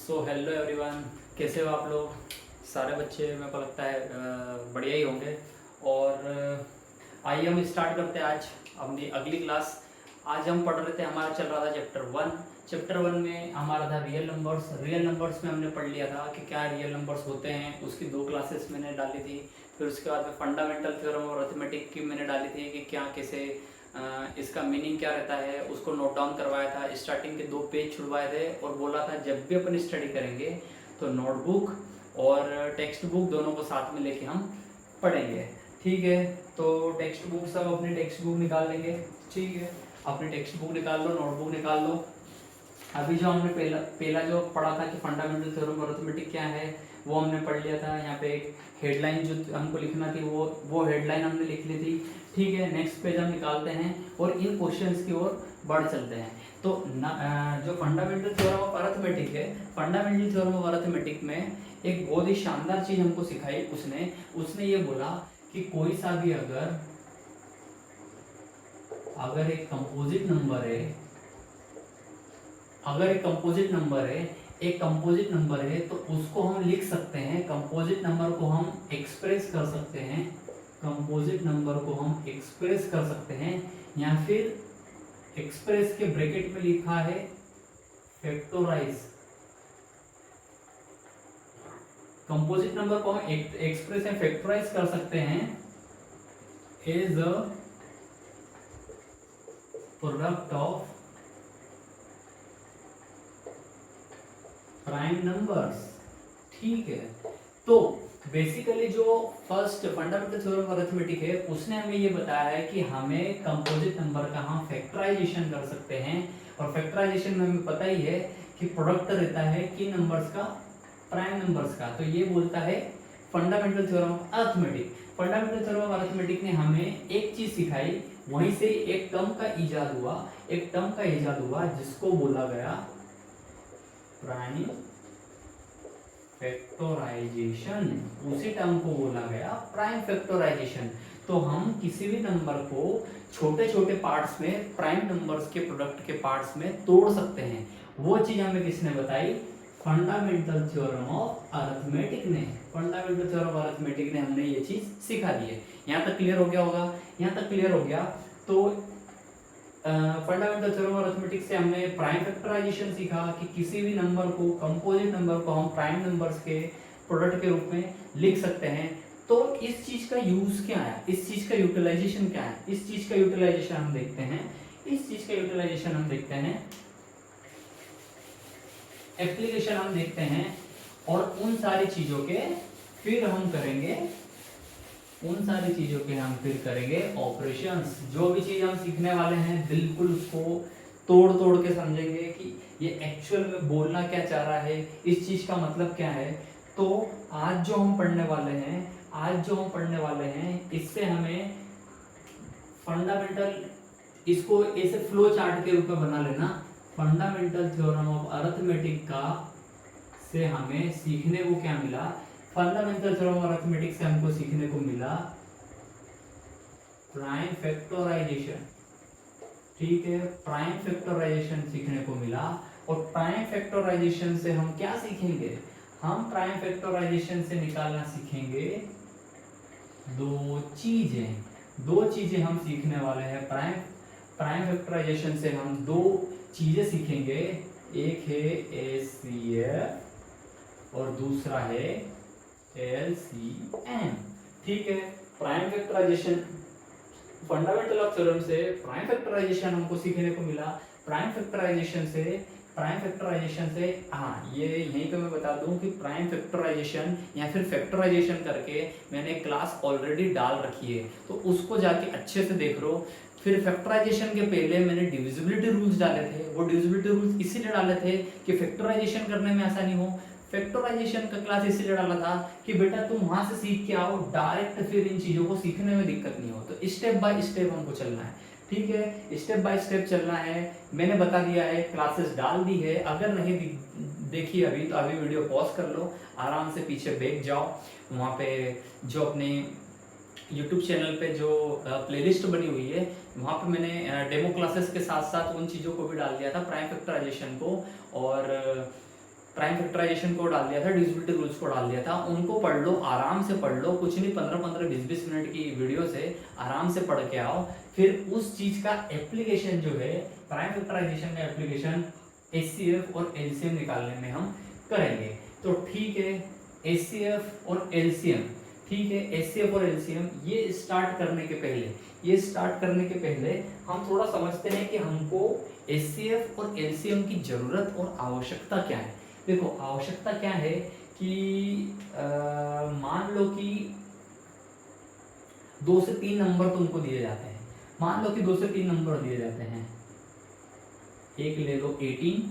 So hello everyone, कैसे हो आप लोग? सारे बच्चे मेरे को लगता है बढ़िया ही होंगे। और आइए हम स्टार्ट करते हैं आज अपनी अगली क्लास। आज हम पढ़ रहे थे, हमारा चल रहा था चैप्टर 1 में हमारा था रियल नंबर्स। रियल नंबर्स में हमने पढ़ लिया था कि क्या रियल नंबर्स होते हैं, उसकी 2 क्लासेस मैंने डाली थी। फिर उसके बाद में फंडामेंटल थ्योरम और अरिथमेटिक की मैंने डाली थी कि क्या कैसे इसका मीनिंग क्या रहता है, उसको नोट डाउन करवाया था। स्टार्टिंग के 2 पेज छुड़वाए थे और बोला था जब भी अपन स्टडी करेंगे तो नोटबुक और टेक्स्ट बुक दोनों को साथ में लेके हम पढ़ेंगे। ठीक है, तो टेक्स्ट बुक सब अपनी टेक्स्ट बुक निकाल लेंगे। ठीक है, अपनी टेक्स्ट बुक निकाल लो, नोटबुक निकाल लो। अभी जो हमने पहला जो पढ़ा था कि फंडामेंटल थ्योरम ऑफ अरिथमेटिक क्या है, वो हमने पढ़ लिया था। यहाँ पे एक हेडलाइन जो हमको लिखना थी वो हेडलाइन हमने लिख ली थी। ठीक है, नेक्स्ट पेज हम निकालते हैं और इन क्वेश्चंस की ओर बढ़ चलते हैं। तो जो फंडामेंटल थ्योरम ऑफ अरिथमेटिक है, फंडामेंटल थ्योरम ऑफ अरिथमेटिक में एक बहुत ही शानदार चीज हमको सिखाई उसने ये बोला कि कोई सा भी अगर एक कंपोजिट नंबर है, एक कंपोजिट नंबर है तो उसको हम लिख सकते हैं, कंपोजिट नंबर को हम एक्सप्रेस कर सकते हैं, या फिर एक्सप्रेस के ब्रैकेट में लिखा है फैक्टोराइज। कंपोजिट नंबर को हम एक्सप्रेस या फैक्टराइज कर सकते हैं as a product of prime numbers. ठीक है, तो बेसिकली जो first fundamental theorem of arithmetic है उसने हमें ये बताया है कि हमें कंपोजिट नंबर का हम फैक्टराइजेशन कर सकते हैं। और फैक्टराइजेशन में हमें पता ही है कि प्रोडक्ट रहता है किन नंबर्स का, प्राइम नंबर्स का। तो ये बोलता है fundamental theorem of arithmetic. Fundamental theorem of arithmetic ने हमें एक चीज सिखाई, वहीं से एक टर्म का इजाद हुआ जिसको बोला गया प्राइम फैक्टराइजेशन। उसी टर्म को बोला गया प्राइम फैक्टराइजेशन। तो हम किसी भी नंबर को छोटे छोटे पार्ट्स में, प्राइम नंबर्स के प्रोडक्ट के पार्ट्स में तोड़ सकते हैं। वो चीज हमें किसने बताई? फंडामेंटल थ्योरम ऑफ अरिथमेटिक ने। फंडामेंटल थ्योरम ऑफ अरिथमेटिक ने हमने ये चीज सिखा दी है। यहाँ तक क्लियर हो गया होगा? यहाँ तक क्लियर हो गया तो फंडामेंटल थ्योरम ऑफ अरिथमेटिक से हमने प्राइम फैक्टराइजेशन सीखा कि किसी भी नंबर को, कंपोजिट नंबर को हम प्राइम नंबर्स के प्रोडक्ट के रूप में लिख सकते हैं। तो इस चीज का यूज क्या है, इस चीज का यूटिलाइजेशन क्या है, इस चीज का यूटिलाइजेशन हम देखते हैं, एप्लीकेशन हम देखते हैं। और उन सारी चीजों के फिर हम करेंगे ऑपरेशंस। जो भी चीज हम सीखने वाले हैं बिल्कुल उसको तोड़ तोड़ के समझेंगे कि ये एक्चुअल में बोलना क्या चाह रहा है, इस चीज का मतलब क्या है। तो आज जो हम पढ़ने वाले हैं इससे हमें फंडामेंटल, इसको ऐसे फ्लो चार्ट के रूप में बना लेना। फंडामेंटल थ्योरम ऑफ अरिथमेटिक का से हमें सीखने को क्या मिला? फंडामेंटल थ्योरम ऑफ अरिथमेटिक से हमको सीखने को मिला प्राइम फैक्टराइजेशन। ठीक है, प्राइम फैक्टराइजेशन सीखने को मिला। और प्राइम फैक्टराइजेशन से हम क्या सीखेंगे? हम प्राइम फैक्टराइजेशन से निकालना सीखेंगे दो चीजें हम सीखने वाले हैं। प्राइम फैक्टराइजेशन से हम 2 चीजें सीखेंगे, एक है HCF और दूसरा है LCM। ठीक है, prime factorisation, fundamental of theorem से प्राइम फैक्टराइजेशन हमको सीखने को मिला। प्राइम फैक्टराइजेशन से ये यहीं पे मैं बता दूं कि प्राइम फैक्टराइजेशन या फिर फैक्टराइजेशन करके मैंने क्लास ऑलरेडी डाल रखी है, तो उसको जाके अच्छे से देख लो। फिर फैक्टराइजेशन के पहले मैंने डिविजिबिलिटी रूल्स डाले थे। वो डिविजिबिलिटी रूल्स इसीलिए डाले थे कि फैक्टराइजेशन करने में आसानी हो। फैक्टराइजेशन का क्लास इसीलिए डाला था कि बेटा तुम वहां से सीख के आओ, डायरेक्ट फिर इन चीजों को सीखने में दिक्कत नहीं हो। तो स्टेप बाय स्टेप हमको चलना है। ठीक है, स्टेप बाय स्टेप चलना है। मैंने बता दिया है, क्लासेस डाल दी है। अगर नहीं देखी अभी तो अभी वीडियो पॉज कर लो, आराम से पीछे बैठ जाओ। वहाँ पे जो अपने यूट्यूब चैनल पे जो प्लेलिस्ट बनी हुई है वहाँ पे मैंने डेमो क्लासेस के साथ साथ उन चीज़ों को भी डाल दिया था, प्राइम फैक्टराइजेशन को और प्राइम फैक्टराइजेशन को डाल दिया था, डिविजिबिलिटी रूल्स को डाल दिया था, उनको पढ़ लो, आराम से पढ़ लो, कुछ नहीं 15-15 20-20 मिनट की वीडियो से आराम से पढ़ के आओ। फिर उस चीज का एप्लीकेशन जो है, प्राइम फैक्टराइजेशन का एप्लीकेशन एचसीएफ और एलसीएम निकालने में हम करेंगे। तो ठीक है, एचसीएफ और एलसीएम, ठीक है, एचसीएफ और एलसीएम ये स्टार्ट करने के पहले हम थोड़ा समझते हैं कि हमको एचसीएफ और एलसीएम की जरूरत और आवश्यकता क्या है। देखो आवश्यकता क्या है कि मान लो कि 2 से 3 नंबर तुमको दिए जाते हैं, मान लो कि 2 से 3 नंबर दिए जाते हैं, एक ले लो 18,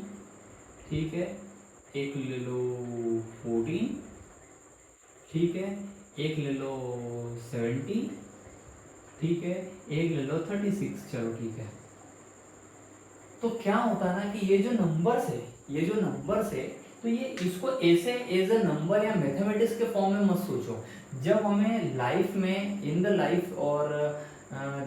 ठीक है, एक ले लो 14, ठीक है, एक ले लो 70, ठीक है, एक ले लो 36, चलो ठीक है। तो क्या होता है ना कि ये जो नंबर्स है तो ये इसको ऐसे एज अ नंबर या मैथमेटिक्स के फॉर्म में मत सोचो। जब हमें लाइफ में, इन द लाइफ, और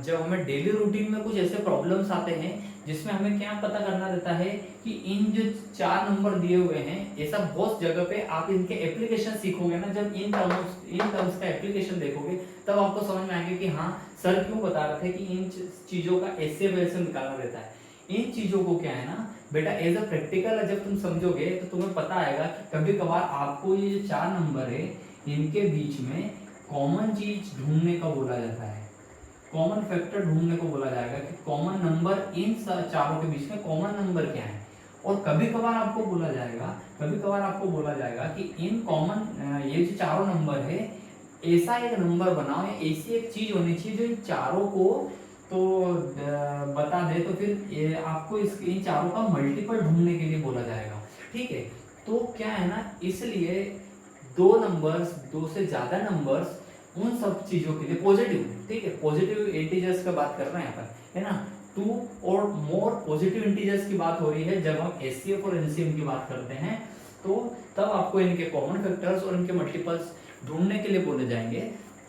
जब हमें डेली रूटीन में कुछ ऐसे प्रॉब्लम्स आते हैं जिसमें हमें क्या पता करना रहता है कि इन जो 4 नंबर दिए हुए हैं, ऐसा बहुत जगह पे आप इनके एप्लीकेशन सीखोगे ना, जब इन टर्म्स का एप्लीकेशन देखोगे तब आपको समझ में आएगा कि हाँ सर क्यों बता रहे थे कि इन चीजों का ऐसे वैसे निकालना रहता है। इन चीजों को क्या है ना बेटा, एज अ प्रैक्टिकल जब तुम समझोगे तो तुम्हें पता आएगा कि कभी कभार आपको ये जो 4 नंबर है इनके बीच में कॉमन चीज ढूंढने का बोला जाता है, कॉमन फैक्टर ढूंढने को बोला जाएगा कि कॉमन नंबर इन चारों के बीच में कॉमन नंबर क्या है। और कभी कभार आपको बोला जाएगा कि इन कॉमन ये जो चारों नंबर है ऐसा एक नंबर बनाओ या ऐसी एक चीज होनी चाहिए जो इन चारों को तो बता दे, तो फिर आपको इन चारों का मल्टीपल ढूंढने के लिए बोला जाएगा, ठीक है। तो क्या है ना, इसलिए 2 नंबर्स, 2 से ज्यादा नंबर्स, उन सब चीजों के लिए पॉजिटिव, ठीक है, पॉजिटिव इंटीजर्स का बात कर रहे हैं यहाँ पर, है ना, 2 और मोर पॉजिटिव इंटीजर्स की बात हो रही है जब हम एचसीएफ और एलसीएम की बात करते हैं। तो तब आपको इनके कॉमन फैक्टर्स और इनके मल्टीपल्स ढूंढने के लिए बोले जाएंगे।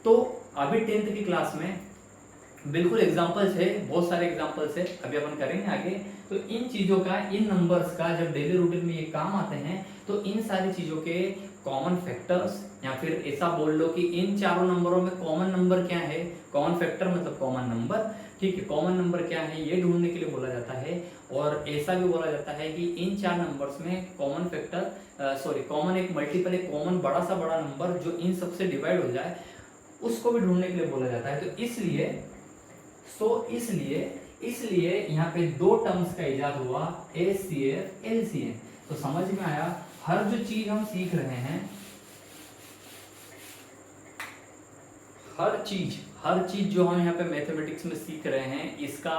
तो अभी 10th की क्लास में बिल्कुल एग्जांपल्स है, बहुत सारे एग्जांपल्स है, अभी अपन करेंगे आगे। तो इन चीजों का, इन नंबर्स का जब डेली रूटीन में ये काम आते हैं तो इन सारी चीजों के कॉमन फैक्टर्स, या फिर ऐसा बोल लो कि इन चारों नंबरों में कॉमन नंबर क्या है, कॉमन फैक्टर मतलब कॉमन नंबर, ठीक है, कॉमन नंबर क्या है ये ढूंढने के लिए बोला जाता है। और ऐसा भी बोला जाता है कि इन 4 नंबर्स में कॉमन फैक्टर कॉमन एक मल्टीपल, एक कॉमन बड़ा सा बड़ा नंबर जो इन सबसे डिवाइड हो जाए उसको भी ढूंढने के लिए बोला जाता है। तो इसलिए यहाँ पे 2 टर्म्स का इजाद हुआ, एचसीएफ एलसीएम। तो समझ में आया, हर जो चीज हम सीख रहे हैं, हर चीज जो हम यहाँ पे मैथमेटिक्स में सीख रहे हैं इसका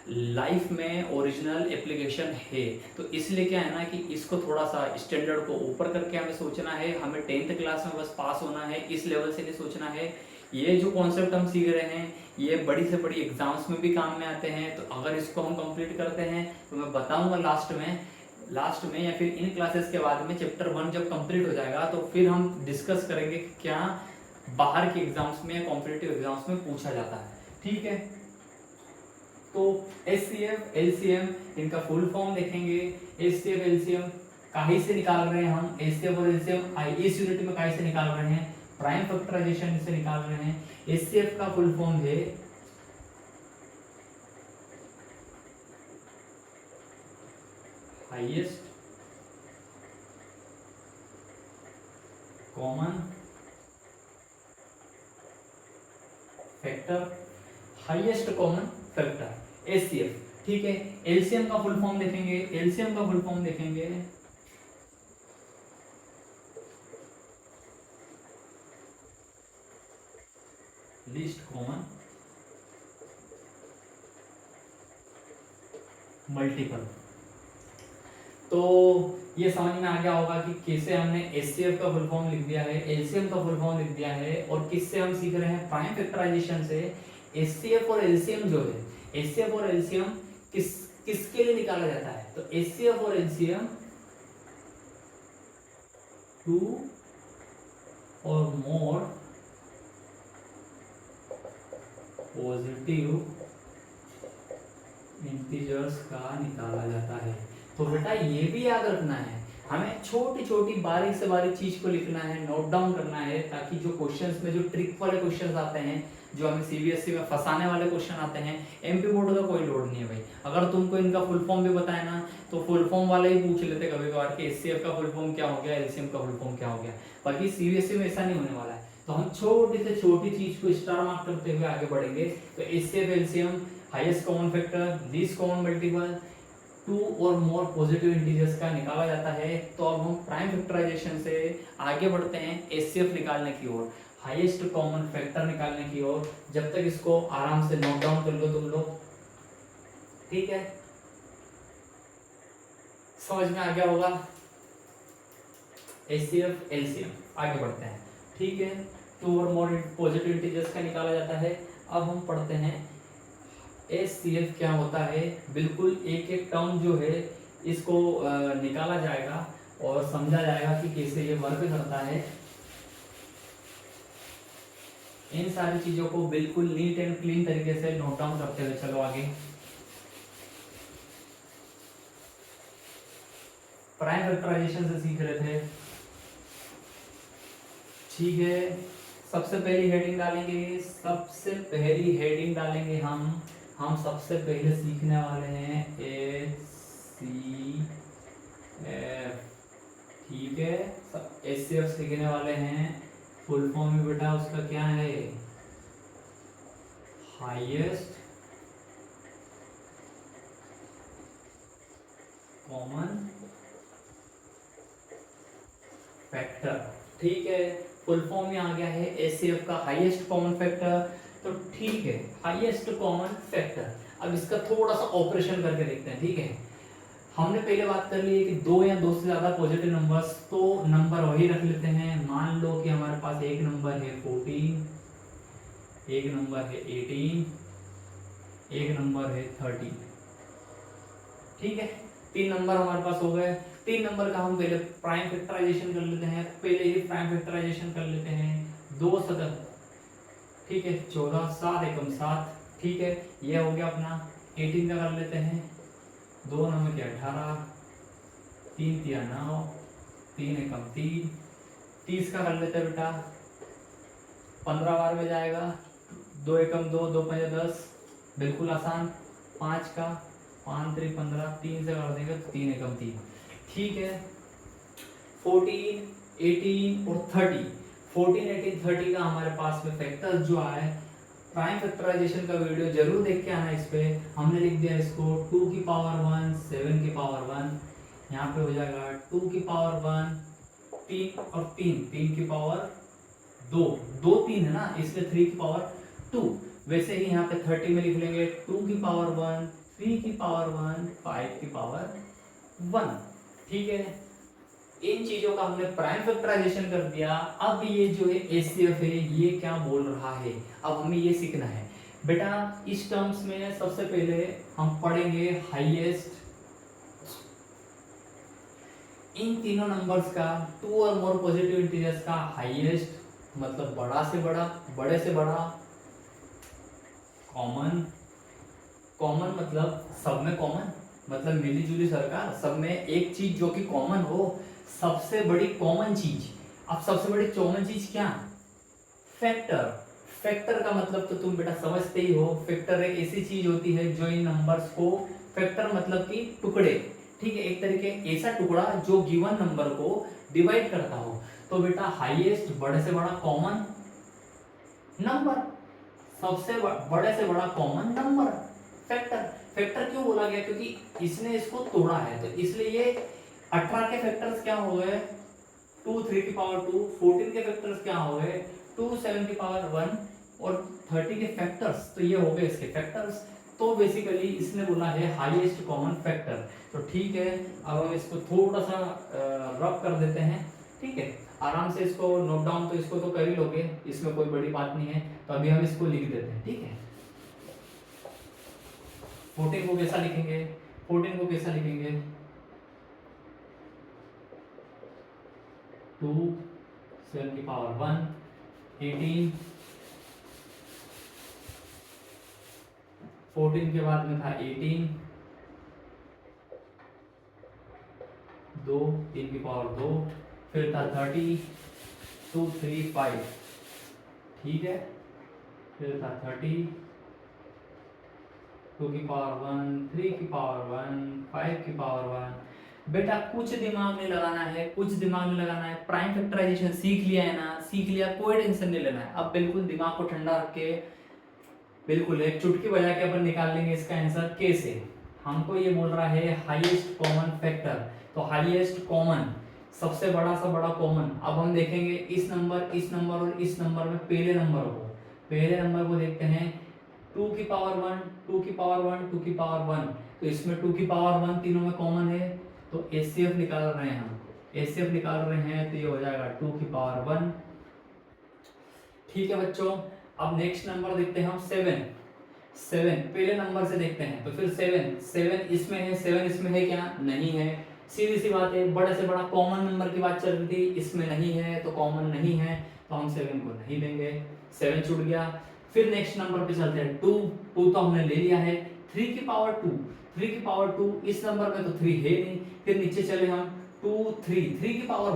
लाइफ में ओरिजिनल एप्लीकेशन है। तो इसलिए क्या है ना कि इसको थोड़ा सा स्टैंडर्ड को ऊपर करके हमें सोचना है, हमें 10th क्लास में बस पास होना है, इस लेवल से नहीं सोचना है। ये जो कॉन्सेप्ट हम सीख रहे हैं ये बड़ी से बड़ी एग्जाम्स में भी काम में आते हैं। तो अगर इसको हम कंप्लीट करते हैं तो मैं बताऊंगा लास्ट में या फिर इन क्लासेस के बाद में चैप्टर 1 जब कंप्लीट हो जाएगा तो फिर हम डिस्कस करेंगे कि क्या बाहर के एग्जाम्स में या कॉम्पिटिटिव एग्जाम्स में पूछा जाता है, ठीक है। तो एचसीएफ एलसीएम इनका फुल फॉर्म देखेंगे। एचसीएफ एलसीएम काहे से निकाल रहे हैं हम, एचसीएफ और एलसीएम इस यूनिट में काहे से निकाल रहे हैं, प्राइम फैक्टराइजेशन से निकाल रहे हैं। एचसीएफ का फुल फॉर्म है highest common factor, highest common factor HCF, ठीक है। एलसीएम का फुल फॉर्म देखेंगे, लीस्ट कॉमन मल्टीपल। तो ये समझ में आ गया होगा कि कैसे हमने एचसीएफ का फुल फॉर्म लिख दिया है, एलसीएम का फुल फॉर्म लिख दिया है, और किससे हम सीख रहे हैं, प्राइम फैक्टराइजेशन से। एचसीएफ और एलसीएम जो है, एचसीएफ और एलसीएम किसके लिए निकाला जाता है, तो एचसीएफ और एलसीएम 2 और मोर पॉजिटिव इंटीजर्स का निकाला जाता है। तो बेटा ये भी याद रखना है, हमें छोटी छोटी बारीक से बारीक चीज को लिखना है, नोट डाउन करना है, ताकि जो क्वेश्चंस में जो ट्रिक वाले क्वेश्चंस आते हैं, जो हमें सीबीएसई में फंसाने वाले क्वेश्चन आते हैं, एमपी बोर्ड का कोई लोड नहीं है भाई। अगर तुमको इनका फुल फॉर्म भी बताए ना, तो फुल फॉर्म वाले ही पूछ लेते कभी कभार कि एचसीएफ का फुल फॉर्म क्या हो गया, एलसीएम का फुल फॉर्म क्या हो गया। बाकी सीबीएसई में ऐसा नहीं होने वाला है। तो हम छोटी से छोटी चीज को स्टार मार्क करते हुए आगे बढ़ेंगे। तो HCF, LCM, highest common factor, least common multiple, two और मोर पॉजिटिव इंटीजर्स का निकाला जाता है। तो अब हम प्राइम फैक्टराइजेशन से आगे बढ़ते हैं एचसीएफ निकालने की ओर, हाईएस्ट कॉमन फैक्टर निकालने की ओर। जब तक इसको आराम से नोट डाउन कर लो तुम लोग, ठीक है, समझ में आ गया होगा। एचसीएफ, एलसीएम, आगे बढ़ते हैं, ठीक है। टू और मोर पॉजिटिव इंटीजर्स का निकाला जाता है। अब हम पढ़ते हैं एचसीएफ क्या होता है। बिल्कुल एक एक टर्म जो है इसको निकाला जाएगा और समझा जाएगा कि कैसे ये वर्क करता है। इन सारी चीजों को बिल्कुल नीट एंड क्लीन तरीके से नोट डाउन करते हुए चलो आगे। प्राइम फैक्टराइजेशन से सीख रहे थे, ठीक है। सबसे पहली हेडिंग डालेंगे, सबसे पहली हेडिंग डालेंगे हम सबसे पहले सीखने वाले हैं एचसीएफ, ठीक है। एचसीएफ सीखने वाले हैं। फुल फॉर्म में बेटा उसका क्या है, हाईएस्ट कॉमन फैक्टर, ठीक है। फुल फॉर्म में आ गया है एचसीएफ का हाईएस्ट कॉमन फैक्टर। तो ठीक है, हाईएस्ट कॉमन फैक्टर। अब इसका थोड़ा सा ऑपरेशन करके देखते हैं, ठीक है। हमने पहले बात कर ली है कि दो या दो से ज्यादा पॉजिटिव नंबर्स, तो नंबर वही रख लेते हैं। मान लो कि हमारे पास एक नंबर है 14, एक नंबर है 18, एक नंबर है 30, ठीक है। तीन नंबर हमारे पास हो गए। तीन नंबर का हम पहले प्राइम फैक्टराइजेशन कर लेते हैं, पहले ही प्राइम फैक्टराइजेशन कर लेते हैं। 2 7, ठीक है, 14, 7 एकम 7, ठीक है। ये हो गया अपना। 18 का कर लेते हैं, 2 9 के 18, 3 3 9, 3 एकम 3, 30 का कर लेते हैं बेटा, 15 बार में जाएगा। 2 एकम 2, 2 5 10, बिल्कुल आसान। 5 का 5 3 15, 3 से कर देंगे तो 3 एकम 3, ठीक है। 14 18 और 30, 14 18 30 का हमारे पास में फैक्टर जो आए, प्राइम फैक्टराइजेशन का वीडियो जरूर देख के आना। इस पे हमने लिख दिया इसको 2 की पावर 1 7 की पावर 1, यहाँ पे हो जाएगा 2 की पावर 1 3 और 3 3 की पावर 2, 2 3 है ना, इसलिए 3 की पावर 2। वैसे ही यहाँ पे 30 में लिख लेंगे 2 की पावर 1 3 की पावर 1 5 की पावर 1, ठीक है। इन चीजों का हमने प्राइम फैक्टराइजेशन कर दिया। अब ये जो है एचसीएफ है, ये क्या बोल रहा है, अब हमें ये सीखना है बेटा। इस टर्म्स में सबसे पहले हम पढ़ेंगे हाईएस्ट, इन तीनों नंबर्स का, 2 और मोर पॉजिटिव इंटीजर्स का हाईएस्ट मतलब बड़ा से बड़ा, बड़े से बड़ा, कॉमन, कॉमन मतलब सब में कॉमन, मतलब मिली जुली सरकार, सब में एक चीज जो कि कॉमन हो, सबसे बड़ी कॉमन चीज। अब सबसे बड़ी कॉमन चीज क्या, फैक्टर। फैक्टर का मतलब तो तुम बेटा समझते ही हो, फैक्टर एक ऐसी चीज होती है जो इन नंबर्स को, फैक्टर मतलब कि टुकड़े, ठीक है, एक तरीके ऐसा टुकड़ा जो गिवन नंबर को डिवाइड करता हो। तो बेटा हाईएस्ट बड़े से बड़ा कॉमन नंबर, सबसे बड़े से बड़ा कॉमन नंबर, फैक्टर। फैक्टर क्यों बोला गया, क्योंकि इसने इसको तोड़ा है, तो इसलिए ये 18 के फैक्टर्स क्या हो गए 2 3 की पावर 2, 14 के फैक्टर्स क्या हो गए 2 7 की पावर 1, और 30 के फैक्टर्स, तो ये हो गए इसके फैक्टर्स। तो बेसिकली इसने बोला है हाईएस्ट कॉमन फैक्टर। तो ठीक है, अब हम इसको थोड़ा सा रब कर देते हैं, ठीक है। आराम से इसको नोट डाउन तो इसको तो कर ही लोगे, इसमें कोई बड़ी बात नहीं है। तो अभी हम इसको लिख देते हैं, ठीक है। 14 को कैसा लिखेंगे, 14 को कैसा लिखेंगे 2 7 की पावर 1, 18, 14 के बाद में था 18, 2, 3 की पावर 2, फिर था 30, 2, 3, 5, ठीक है, फिर था 30, 2 की पावर 1, 3 की पावर 1, 5 की पावर 1। बेटा कुछ दिमाग नहीं लगाना है, कुछ दिमाग नहीं लगाना है, प्राइम फैक्टराइजेशन सीख लिया है ना, सीख लिया, कोई टेंशन नहीं लेना है। अब बिल्कुल दिमाग को ठंडा रख के बिल्कुल एक चुटकी बजा के अपन निकाल लेंगे इसका आंसर। कैसे? हमको ये बोल रहा है हाईएस्ट कॉमन फैक्टर, तो हाईएस्ट कॉमन, सबसे बड़ा सा बड़ा कॉमन। अब हम देखेंगे इस नंबर और इस नंबर में पहले नंबर को देखते हैं। 2 की पावर 1, 2 की पावर 1, 2 की पावर 1, तो इसमें 2 की पावर 1 तीनों में कॉमन है, तो एचसीएफ निकाल रहे हैं हम। एचसीएफ निकाल रहे हैं तो ये हो जाएगा 2 की पावर 1। ठीक है बच्चों, अब नेक्स्ट नंबर देखते हैं हम 7। पहले नंबर से देखते हैं, तो फिर 7 इसमें है, 7 इसमें है क्या? नहीं है। सीधी सी बात है, बड़े से बड़ा कॉमन नंबर की बात चल रही थी, इसमें नहीं है तो कॉमन नहीं है, तो हम 7 को नहीं लेंगे, 7 छूट गया। फिर नेक्स्ट नंबर पे चलते हैं, 2 तो हमने ले लिया है। 3 की पावर 2, इस नंबर में तो 3 है नहीं। फिर नीचे चले हम 2, 3 की पावर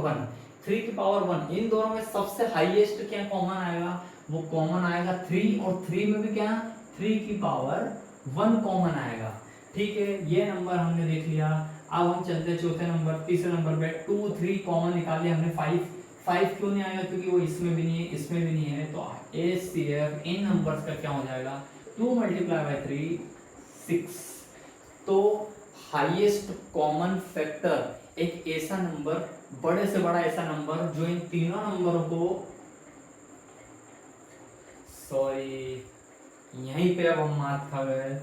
1, इन दोनों में सबसे हाईएस्ट क्या कॉमन आएगा? वो कॉमन आएगा 3, और 3 में भी क्या? 3 की पावर 1 कॉमन आएगा। ठीक है, ये नंबर हमने देख लिया। अब हम चलते हैं चौथे नंबर, तीसरे नंबर पे 2, 3 कॉमन निकाले हमने। 5 क्यों नहीं आएगा? क्योंकि वो इसमें भी नहीं है, इसमें भी नहीं है, तो एचसीएफ इन नंबर्स का क्या हो जाएगा? 2 मल्टीप्लाई बाय 3, 6। तो हाईएस्ट कॉमन फैक्टर एक ऐसा नंबर, बड़े से बड़ा ऐसा नंबर जो इन तीनों नंबरों को, सॉरी यहीं पे अब हम मात खा गए।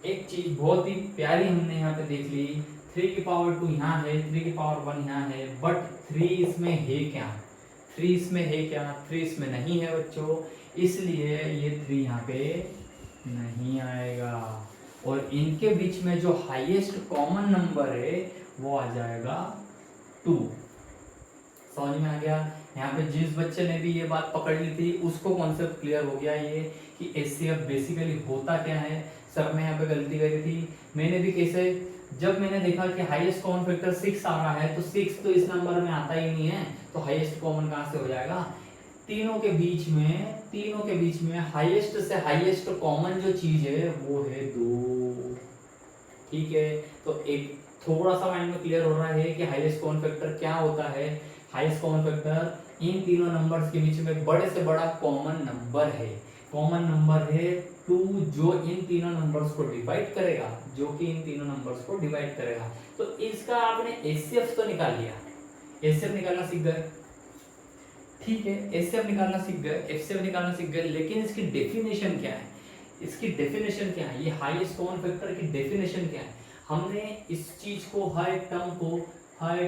एक चीज बहुत ही प्यारी हमने यहाँ पे देख ली, 3 की पावर 2 यहाँ है, 3 की पावर 1 यहाँ है, बट 3 इसमें है क्या? 3 इसमें है क्या? 3 इसमें नहीं है बच्चों, इसलिए ये 3 यहाँ पे नहीं आएगा। और इनके बीच में जो हाईएस्ट कॉमन नंबर है वो आ जाएगा 2। समझ में आ गया? यहाँ पे जिस बच्चे ने भी ये बात पकड़ ली थी उसको कॉन्सेप्ट क्लियर हो गया ये कि एचसीएफ बेसिकली होता क्या है। सर ने यहाँ पे गलती करी थी, मैंने भी कैसे, जब मैंने देखा कि हाईएस्ट कॉमन फैक्टर 6 आ रहा है, तो 6 तो इस नंबर में आता ही नहीं है, तो हाईएस्ट कॉमन कहाँ से हो जाएगा? तीनों के बीच में हाईएस्ट से हाईएस्ट कॉमन जो चीज है वो है 2। ठीक है, तो एक थोड़ा सा माइंड में क्लियर हो रहा है कि हाईएस्ट कॉमन फैक्टर क्या होता है। हाईएस्ट कॉमन फैक्टर इन तीनों नंबर्स के बीच में बड़े से बड़ा कॉमन नंबर है। 2 जो इन तीनों नंबर्स को डिवाइड करेगा, तो इसका आपने एचसीएफ तो निकाल लिया, एचसीएफ निकालना सीख गए। ठीक है, एचसीएफ निकालना सीख गए, एचसीएफ निकालना सीख गए, लेकिन इसकी डेफिनेशन क्या है? ये हाईएस्ट कॉमन फैक्टर की डेफिनेशन क्या है? हमने इस चीज को, हर एक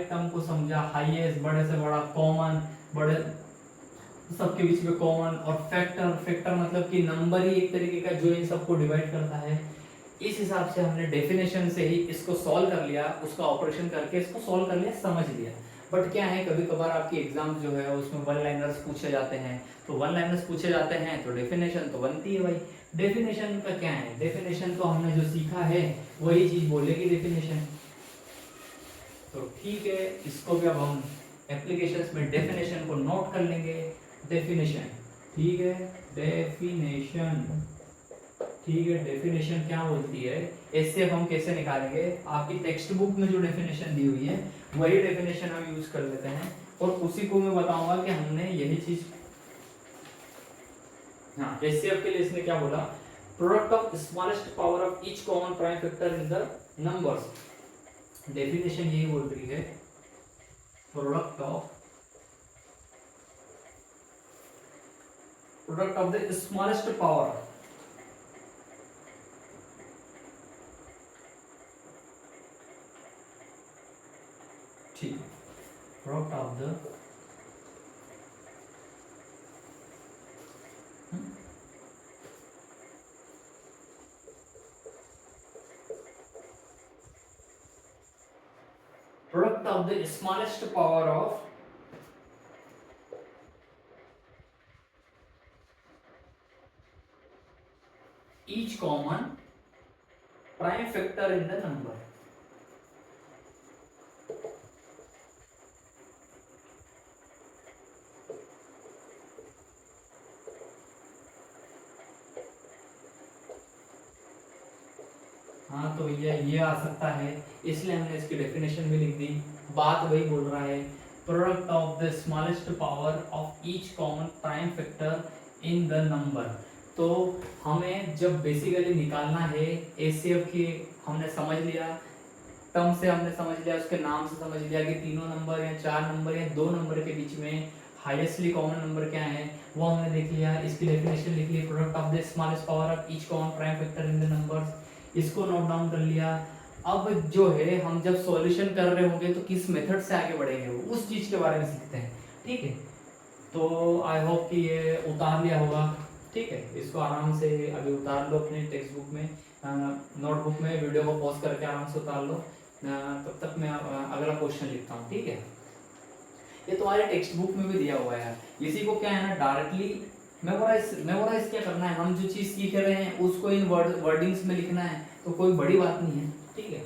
टर्म को समझा। हाईएस्ट, बड़े से बड़ा, कॉमन, बड़े सबके बीच में कॉमन, और फैक्टर मतलब कि नंबर ही एक तरीके का जो इन सबको डिवाइड करता है। इस हिसाब से हमने डेफिनेशन से ही इसको सॉल्व कर लिया, उसका ऑपरेशन करके इसको सॉल्व कर लिया, समझ लिया। बट क्या है, कभी कभार आपकी एग्जाम जो है उसमें वन लाइनर्स पूछे जाते हैं, तो डेफिनेशन तो बनती है भाई। डेफिनेशन का क्या है? डेफिनेशन तो हमने जो सीखा है वही चीज बोलेगी डेफिनेशन। तो ठीक है, इसको भी अब हम एप्लीकेशंस में डेफिनेशन को नोट कर लेंगे। डेफिनेशन, ठीक है, डेफिनेशन क्या बोलती है, इससे हम कैसे निकालेंगे? आपकी टेक्स्ट बुक में जो डेफिनेशन दी हुई है वही डेफिनेशन हम यूज कर लेते हैं, और उसी को मैं बताऊंगा कि हमने यही चीज, हाँ, एचसीएफ के लिए इसने क्या बोला? Product of smallest power of each common prime factor in the numbers. Definition यही बोल रही है, product of the smallest power, ठीक है, product of the smallest power of each common prime factor in the number। या ये आ सकता है, इसलिए हमने इसकी डेफिनेशन भी लिख दी। बात वही बोल रहा है, product of the smallest power of each common prime factor in the number. तो हमें जब बेसिकली निकालना है एचसीएफ की, हमने समझ लिया टर्म से, हमने समझ लिया उसके नाम से, समझ लिया कि तीनों नंबर या चार नंबर या दो नंबर के बीच में हाईएस्टली कॉमन नंबर क्या है वो हमने देख लिया। इसकी डेफिनेशन लिख ली, product of the smallest power of each common prime factor in the numbers, इसको नोट डाउन कर लिया। अब जो है हम जब सॉल्यूशन कर रहे होंगे तो किस मेथड से आगे बढ़ेंगे वो उस चीज के बारे में सीखते हैं, ठीक है। तो आई होप कि ये उतार लिया होगा, ठीक है। इसको आराम से अभी उतार लो अपने टेक्स्ट बुक में, नोटबुक में, वीडियो को पॉज करके आराम से उतार लो। तब तक मैं अगला क्वेश्चन लिखता हूँ, ठीक है। ये तुम्हारे टेक्स्ट बुक में भी दिया हुआ है। इसी को क्या है ना, डायरेक्टली मेमोराइज क्या करना है, हम जो चीज सीख रहे हैं उसको इन वर्डिंग्स में लिखना है, तो कोई बड़ी बात नहीं है, ठीक है।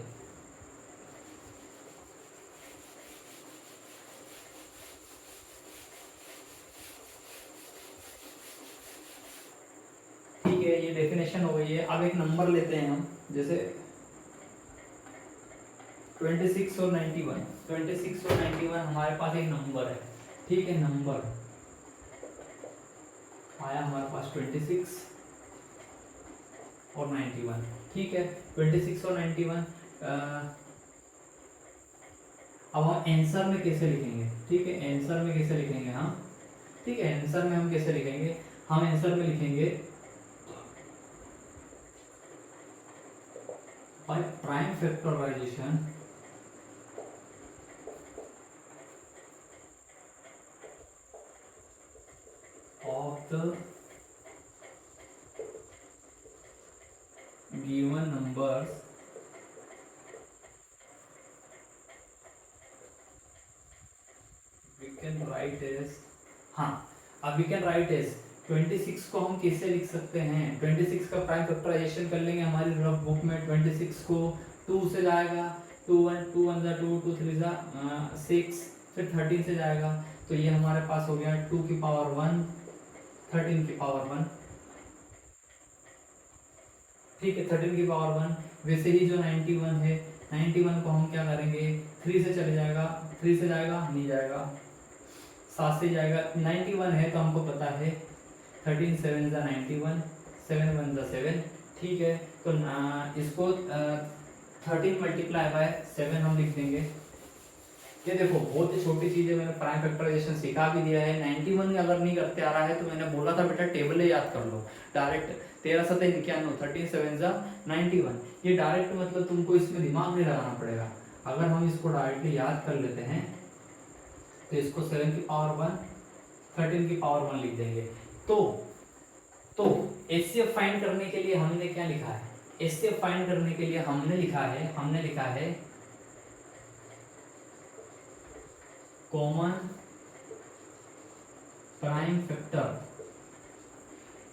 ठीक है, ये डेफिनेशन हो गई है। अब एक नंबर लेते हैं हम, जैसे 26 और 91। 26 और 91 हमारे पास एक नंबर है, ठीक है। नंबर आया हमारे पास 26 और 91, ठीक है। 26 और 91 अब हम आंसर में कैसे लिखेंगे, ठीक है। आंसर में कैसे लिखेंगे हम, ठीक है। आंसर में हम कैसे लिखेंगे, हम आंसर में लिखेंगे by prime factorisation of the given numbers we can write as, हाँ अब we can write as 26 को हम कैसे लिख सकते हैं, 26 का प्राइम फैक्टराइजेशन कर लेंगे। हमारी रफ बुक में 26 को 2 से जाएगा, 2 1 2 1 जा 2 2 3 जा 6, फिर 13 से जाएगा, तो ये हमारे पास हो गया 2 की पावर 1 13 की पावर 1, ठीक है। 13 की पावर 1। वैसे ही जो 91 है, 91 को हम क्या करेंगे, 3 से चले जाएगा, 3 से जाएगा नहीं जाएगा, 7 से जाएगा। 91 है तो हमको पता है 13 7 जा 91, 7 1 जा 7, ठीक है। तो इसको 13 मल्टीप्लाई बाय 7 हम लिख देंगे। ये देखो बहुत ही छोटी चीज है, मैंने प्राइम फैक्टराइजेशन सिखा भी दिया है। 91 अगर नहीं करते आ रहा है तो मैंने बोला था बेटा टेबल याद कर लो डायरेक्ट, 13 7 91, 13 7 जा 91, ये डायरेक्ट मतलब तुमको इसमें दिमाग नहीं लगाना पड़ेगा। अगर हम इसको डायरेक्टली याद कर लेते हैं तो इसको 7 की पावर 1 13 की पावर 1 लिख देंगे। तो एचसीएफ फाइंड करने के लिए हमने क्या लिखा है, एचसीएफ फाइंड करने के लिए हमने लिखा है कॉमन प्राइम फैक्टर।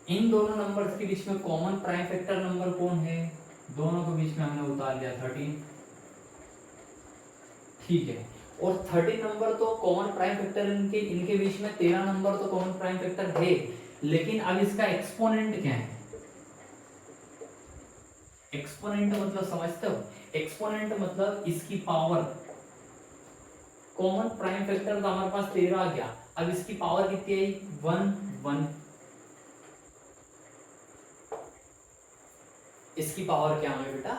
इन दोनों नंबर्स के बीच में कॉमन प्राइम फैक्टर नंबर कौन है, दोनों के बीच में हमने उतार लिया 13, ठीक है। और 13 नंबर तो कॉमन प्राइम फैक्टर इनके बीच में 13 नंबर तो कॉमन प्राइम फैक्टर है, लेकिन अब इसका एक्सपोनेंट क्या है। एक्सपोनेंट मतलब समझते हो, एक्सपोनेंट मतलब इसकी पावर। कॉमन प्राइम फैक्टर तो हमारे पास 13 आ गया, अब इसकी पावर कितनी आई 1 1, इसकी पावर क्या आ गई बेटा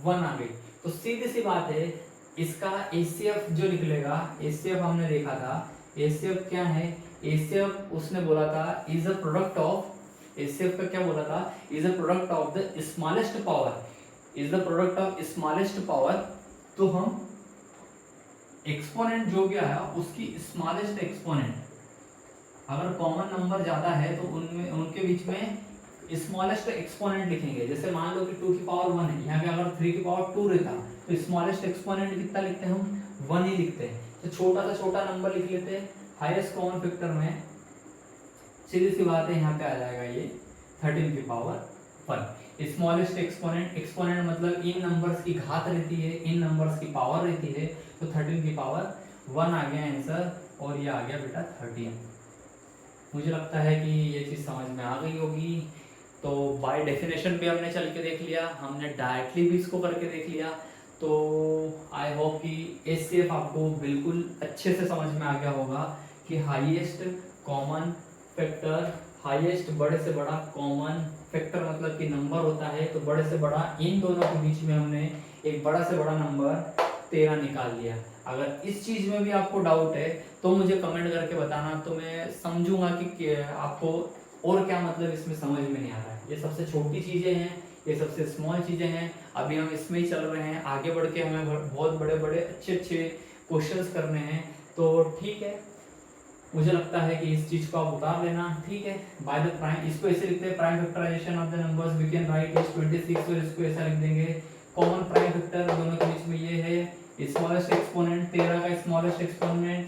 1 आ गई। तो सीधी सी बात है, इसका एचसीएफ जो निकलेगा, एचसीएफ हमने देखा था, एचसीएफ क्या है, एचसीएफ उसने बोला था is a product of, HCF का क्या बोला था, is a product of the smallest power, is the product of smallest power. तो हम एक्सपोनेंट जो भी आया उसकी स्मॉलेस्ट एक्सपोनेंट, अगर कॉमन नंबर ज्यादा है तो उनमें उनके बीच में स्मॉलेस्ट एक्सपोनेंट लिखेंगे। जैसे मान लो कि 2 की पावर 1 है, यहाँ पे अगर 3 की पावर 2 रहता तो स्मॉलेस्ट एक्सपोनेंट कितना लिखते हैं हम 1 ही लिखते हैं। तो छोटा सा छोटा नंबर लिख लेते हैं हाईएस्ट कॉमन फैक्टर में, सीधी सी बात है यहाँ पे आ जाएगा ये 13 की पावर 1। स्मॉलेस्ट एक्सपोनेंट, एक्सपोनेंट मतलब इन नंबर्स की घात रहती है, इन नंबर्स की पावर रहती है, तो 13 की पावर 1 आ गया आंसर, और ये आ गया बेटा 13। मुझे लगता है कि ये चीज़ समझ में आ गई होगी। तो बाय डेफिनेशन भी हमने चल के देख लिया, हमने डायरेक्टली भी इसको करके देख लिया। तो आई होप कि एचसीएफ आपको बिल्कुल अच्छे से समझ में आ गया होगा कि हाईएस्ट कॉमन फैक्टर, हाईएस्ट बड़े से बड़ा कॉमन फैक्टर मतलब कि नंबर होता है, तो बड़े से बड़ा इन दोनों के बीच में हमने एक बड़ा से बड़ा नंबर 13 निकाल लिया। अगर इस चीज में भी आपको डाउट है तो मुझे कमेंट करके बताना, तो मैं समझूंगा कि आपको और क्या मतलब इसमें समझ में नहीं आ रहा है। ये सबसे छोटी चीजें हैं, ये सबसे स्मॉल चीजें हैं, अभी हम इसमें ही चल रहे हैं, आगे बढ़ के हमें बहुत बड़े बड़े अच्छे अच्छे क्वेश्चंस करने हैं। तो ठीक है, मुझे लगता है कि इस चीज को आप उतार लेना, ठीक है। बाय द प्राइम, इसको ऐसे लिखते हैं, prime factorisation of the numbers we can write is 26, और इसको ऐसा लिख देंगे कॉमन प्राइम फैक्टर दोनों के बीच में ये है स्मॉलेस्ट एक्सपोनेंट, 13 का स्मॉलेस्ट एक्सपोनेंट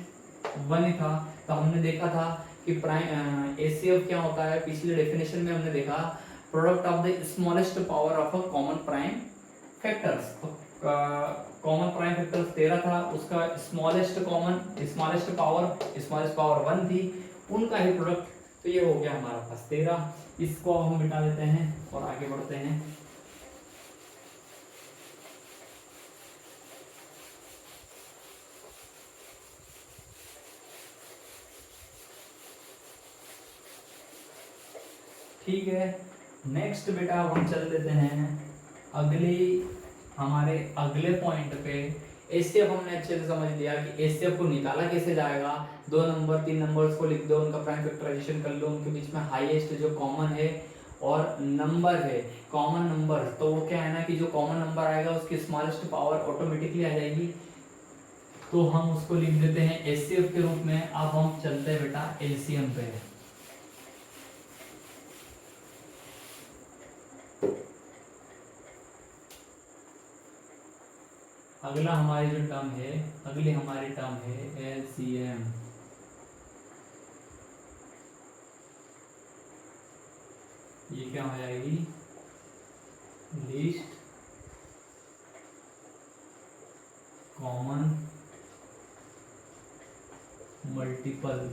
1 ही था। तो हमने देखा था कि प्राइम एचसीएफ क्या होता है, पिछले डेफिनेशन में हमने देखा product of the smallest power of a common prime factors. Common prime factors 13 था, उसका स्मॉलेस्ट पावर 1 थी, उनका ही प्रोडक्ट। तो ये हो गया हमारे पास 13, इसको हम मिटा देते हैं और आगे बढ़ते हैं। ठीक है, नेक्स्ट बेटा हम चल देते हैं हमारे अगले पॉइंट पे। एचसीएफ हमने अच्छे से समझ लिया कि एचसीएफ को निकाला कैसे जाएगा, 2 नंबर 3 नंबर्स को लिख दो, उनका प्राइम फैक्टराइजेशन कर लो, उनके बीच में हाईएस्ट जो कॉमन है और नंबर है कॉमन नंबर, तो वो क्या है ना कि जो कॉमन नंबर आएगा उसकी स्मॉलेस्ट पावर ऑटोमेटिकली आ जाएगी, तो हम उसको लिख देते हैं एचसीएफ के रूप में। अब हम चलते हैं बेटा एलसीएम पे। अगली हमारी टर्म है एलसीएम। ये क्या हो जाएगी, लीस्ट कॉमन मल्टीपल।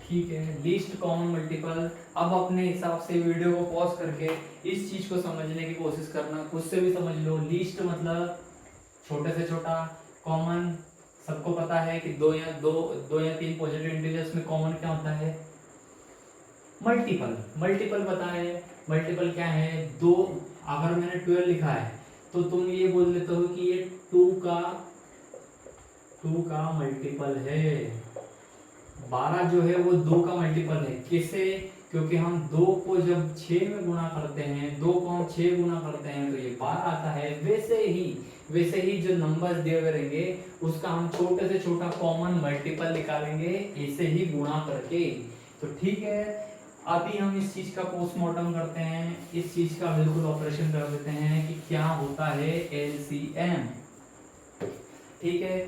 ठीक है, लीस्ट कॉमन मल्टीपल। अब अपने हिसाब से वीडियो को पॉज करके इस चीज को समझने की कोशिश करना, खुद से भी समझ लो। लीस्ट मतलब छोटे से छोटा, कॉमन सबको पता है कि दो या तीन पॉजिटिव इंटीजर्स में कॉमन क्या होता है, मल्टीपल पता है। मल्टीपल क्या है, 2, अगर मैंने 12 लिखा है तो तुम ये बोल देते हो कि ये 2 का मल्टीपल है। 12 जो है वो 2 का मल्टीपल है। किसे, क्योंकि हम 2 को जब 6 में गुणा करते हैं, 2 को हम 6 गुणा करते हैं तो ये 12 आता है। वैसे ही जो नंबर दिए हुए रहेंगे उसका हम छोटे से छोटा कॉमन मल्टीपल निकालेंगे ऐसे ही गुणा करके। तो ठीक है, अभी हम इस चीज का पोस्टमार्टम करते हैं, इस चीज का बिल्कुल ऑपरेशन कर देते हैं कि क्या होता है एलसीएम। ठीक है,